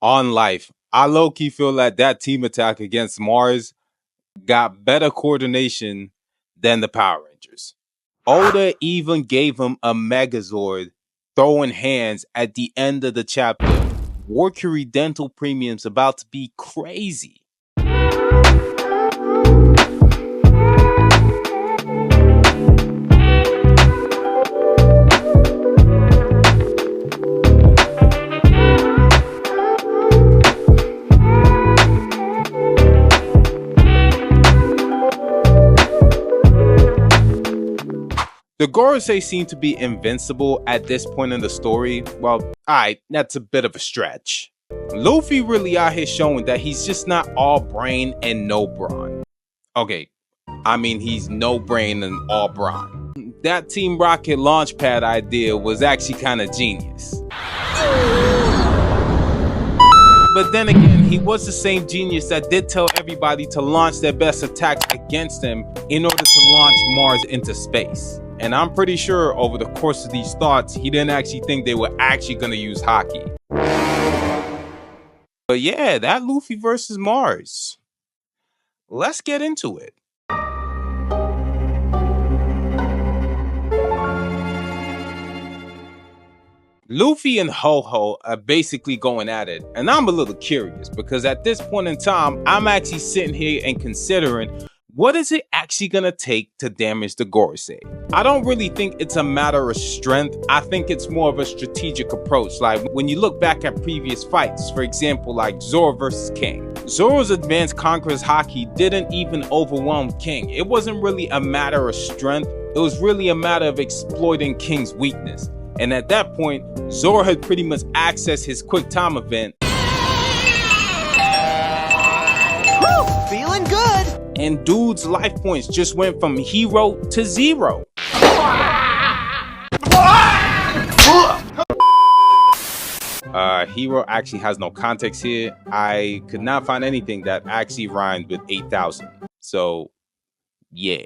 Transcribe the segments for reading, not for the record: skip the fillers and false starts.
On life, I low-key feel that team attack against Mars got better coordination than the Power Rangers. Oda even gave him a Megazord throwing hands at the end of the chapter. Mercury dental premiums about to be crazy. The Gorosei seem to be invincible at this point in the story. Well, alright, that's a bit of a stretch. Luffy really out here showing that he's just not all brain and no brawn. Okay, I mean he's no brain and all brawn. That Team Rocket launchpad idea was actually kind of genius. But then again, he was the same genius that did tell everybody to launch their best attacks against him in order to launch Mars into space. And I'm pretty sure over the course of these thoughts, he didn't actually think they were actually going to use hockey. But yeah, that Luffy versus Mars. Let's get into it. Luffy and Ho-Ho are basically going at it, and I'm a little curious because at this point in time, I'm actually sitting here and considering what is it actually gonna take to damage the Gorosei? I don't really think it's a matter of strength. I think it's more of a strategic approach. Like when you look back at previous fights, for example, like Zoro versus King. Zoro's advanced conqueror's haki didn't even overwhelm King. It wasn't really a matter of strength. It was really a matter of exploiting King's weakness. And at that point, Zoro had pretty much accessed his quick time event. Woo, feeling good! And dude's life points just went from hero to 0. Hero actually has no context here. I could not find anything that actually rhymed with 8,000. So, yeah.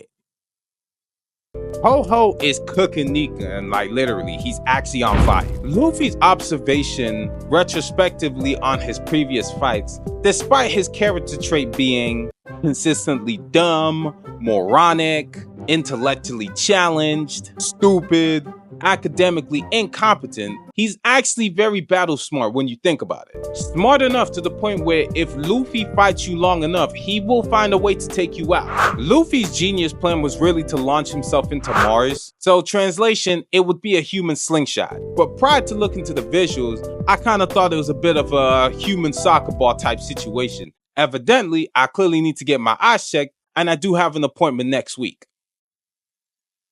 Ho-Ho is cooking Nika, and like literally, he's actually on fire. Luffy's observation retrospectively on his previous fights, despite his character trait being consistently dumb, moronic, intellectually challenged, stupid, academically incompetent, he's actually very battle smart when you think about it. Smart enough to the point where if Luffy fights you long enough, he will find a way to take you out. Luffy's genius plan was really to launch himself into Mars. So translation, it would be a human slingshot. But prior to looking to the visuals, I kind of thought it was a bit of a human soccer ball type situation. Evidently, I clearly need to get my eyes checked, and I do have an appointment next week.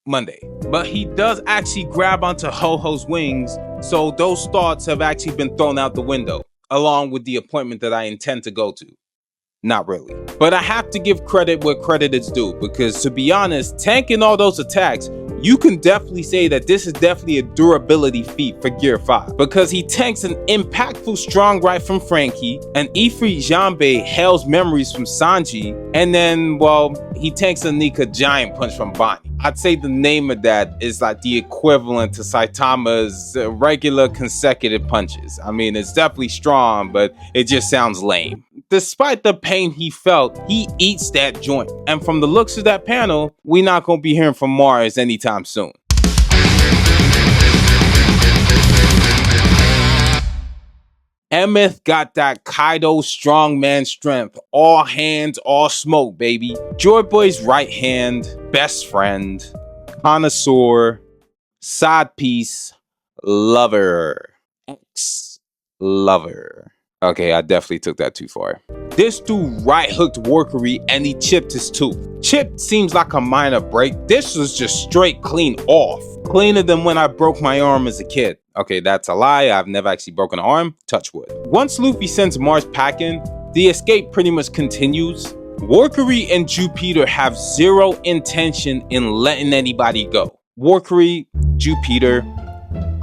Monday. But he does actually grab onto Ho-Ho's wings, so those thoughts have actually been thrown out the window, along with the appointment that I intend to go to. Not really. But I have to give credit where credit is due, because to be honest, tanking all those attacks, you can definitely say that this is definitely a durability feat for Gear 5, because he tanks an impactful strong right from Frankie, an Ifrit Janbei hails memories from Sanji, and then, well, he tanks a Nika giant punch from Bonnie. I'd say the name of that is like the equivalent to Saitama's regular consecutive punches. I mean, it's definitely strong, but it just sounds lame. Despite the pain he felt, he eats that joint. And from the looks of that panel, we're not going to be hearing from Mars anytime soon. Emmeth got that Kaido strongman strength. All hands, all smoke, baby. Joy Boy's right hand, best friend, connoisseur, side piece, lover, ex-lover. Okay, I definitely took that too far. This dude right-hooked Mercury and he chipped his tooth. Chipped seems like a minor break. This was just straight clean off. Cleaner than when I broke my arm as a kid. Okay, that's a lie. I've never actually broken an arm. Touch wood. Once Luffy sends Mars packing, the escape pretty much continues. Mercury and Jupiter have zero intention in letting anybody go. Mercury, Jupiter,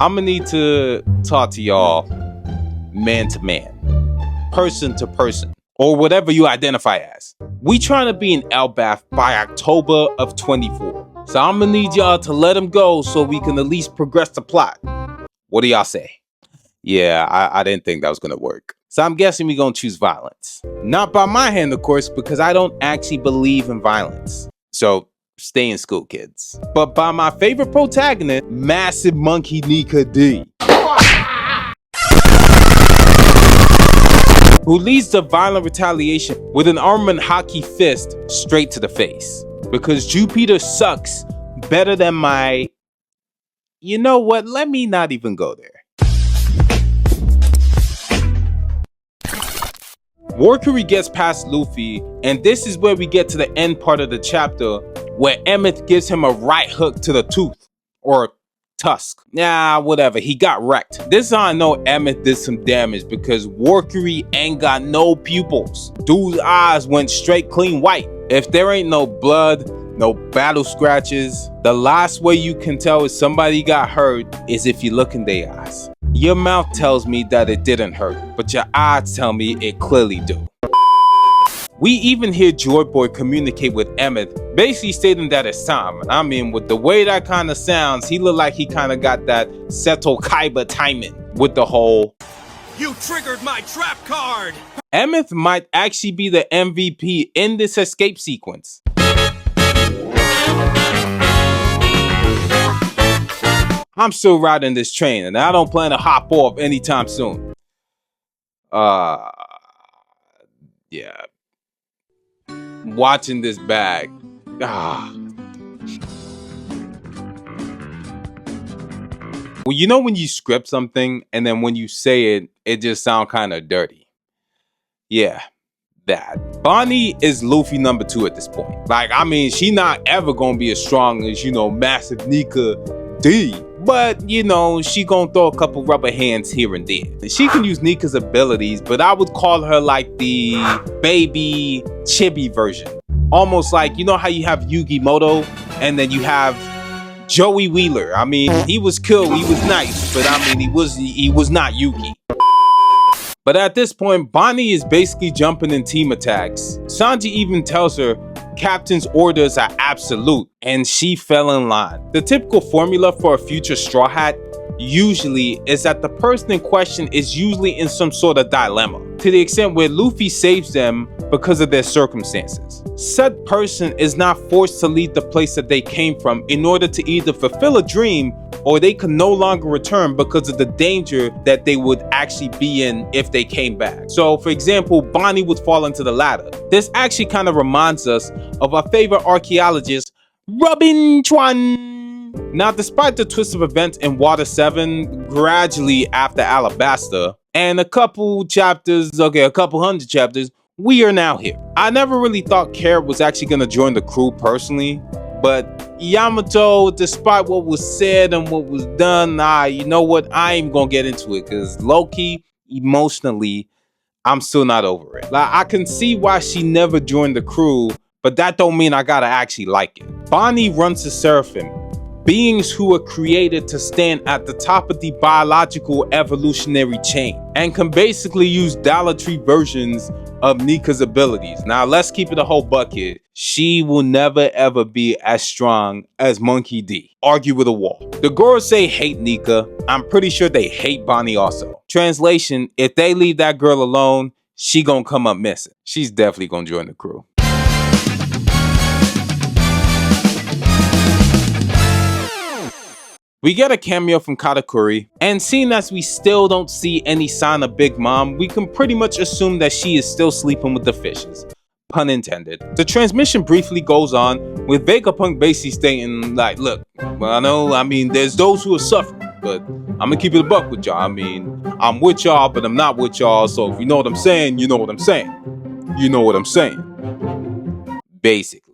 I'm gonna need to talk to y'all man to man, person to person, or whatever you identify as. We trying to be in Elbaf by October of 24. So I'm gonna need y'all to let him go so we can at least progress the plot. What do y'all say? Yeah, I didn't think that was gonna work. So I'm guessing we're gonna choose violence. Not by my hand, of course, because I don't actually believe in violence. So stay in school, kids. But by my favorite protagonist, Massive Monkey Nika D, who leads the violent retaliation with an armament hockey fist straight to the face. Because Jupiter sucks better than my... You know what? Let me not even go there. Workery gets past Luffy, and this is where we get to the end part of the chapter where Emmett gives him a right hook to the tooth, or tusk. Nah, whatever, he got wrecked. This is how I know Emmett did some damage, because Workery ain't got no pupils. Dude's eyes went straight clean white. If there ain't no blood, no battle scratches, the last way you can tell if somebody got hurt is if you look in their eyes. Your mouth tells me that it didn't hurt, but your eyes tell me it clearly do. We even hear Joy Boy communicate with Emmett, basically stating that it's time. I mean, with the way that kind of sounds, he look like he kind of got that Seto Kaiba timing with the whole You triggered my trap card! Emmett might actually be the MVP in this escape sequence. I'm still riding this train, and I don't plan to hop off anytime soon. Yeah. Watching this bag. Well, you know when you script something, and then when you say it, it just sounds kind of dirty. Yeah, that. Bonnie is Luffy number 2 at this point. Like, I mean, she not ever gonna be as strong as, you know, Massive Nika D. But, you know, she gonna throw a couple rubber hands here and there. She can use Nika's abilities, but I would call her like the baby chibi version. Almost like, you know how you have Yugi Moto, and then you have Joey Wheeler. I mean, he was cool, he was nice, but I mean, he was not Yugi. But at this point, Bonnie is basically jumping in team attacks. Sanji even tells her Captain's orders are absolute, and she fell in line. The typical formula for a future Straw Hat usually is that the person in question is usually in some sort of dilemma, to the extent where Luffy saves them because of their circumstances. Said person is not forced to leave the place that they came from in order to either fulfill a dream, or they can no longer return because of the danger that they would actually be in if they came back. So for example, Bonnie would fall into the latter. This actually kind of reminds us of our favorite archaeologist, Robin Chuan. Now, despite the twist of events in Water 7, gradually after Alabasta, and a couple hundred chapters, we are now here. I never really thought Carrot was actually going to join the crew personally, but Yamato, despite what was said and what was done, you know what, I ain't gonna get into it, because low-key, emotionally, I'm still not over it. Like, I can see why she never joined the crew, but that don't mean I gotta actually like it. Bonnie runs the Seraphim, beings who were created to stand at the top of the biological evolutionary chain, and can basically use Dollar Tree versions of Nika's abilities. Now, let's keep it a whole bucket. She will never ever be as strong as Monkey D. Argue with a wall. The Gorosei hate Nika. I'm pretty sure they hate Bonnie also. Translation, if they leave that girl alone, she gonna come up missing. She's definitely gonna join the crew. We get a cameo from Katakuri, and seeing as we still don't see any sign of Big Mom, we can pretty much assume that she is still sleeping with the fishes. Pun intended. The transmission briefly goes on, with Vegapunk basically stating, like, look, well, I mean, there's those who are suffering, but I'm gonna keep it a buck with y'all. I mean, I'm with y'all, but I'm not with y'all, so if you know what I'm saying, you know what I'm saying. You know what I'm saying. Basically.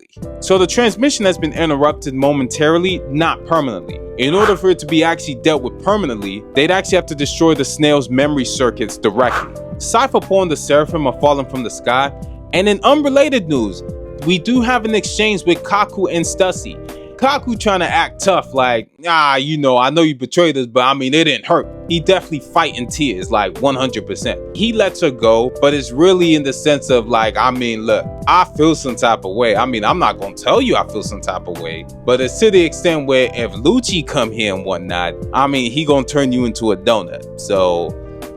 So the transmission has been interrupted momentarily, not permanently. In order for it to be actually dealt with permanently, they'd actually have to destroy the snail's memory circuits directly. Cypher and the Seraphim are falling from the sky, and in unrelated news, we do have an exchange with Kaku and Stussy. Kaku trying to act tough, like, you know, I know you betrayed us, but I mean, it didn't hurt. He definitely fight in tears, like 100%. He lets her go, but it's really in the sense of like, I mean, look, I feel some type of way. I mean, I'm not gonna tell you I feel some type of way, but it's to the extent where if Lucci come here and whatnot, I mean, he gonna turn you into a donut. So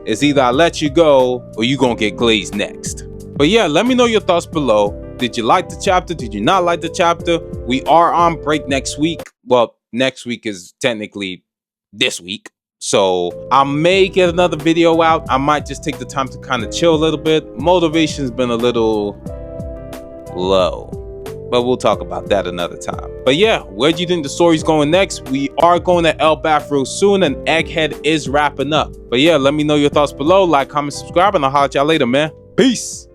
It's either I let you go or you gonna get glazed next. But yeah, let me know your thoughts below. Did you like the chapter? Did you not like the chapter? We are on break next week. Well, next week is technically this week. So I may get another video out. I might just take the time to kind of chill a little bit. Motivation's been a little low, but we'll talk about that another time. But yeah, where do you think the story's going next? We are going to Elbaf real soon, and Egghead is wrapping up. But yeah, let me know your thoughts below. Like, comment, subscribe, and I'll holler at y'all later, man. Peace.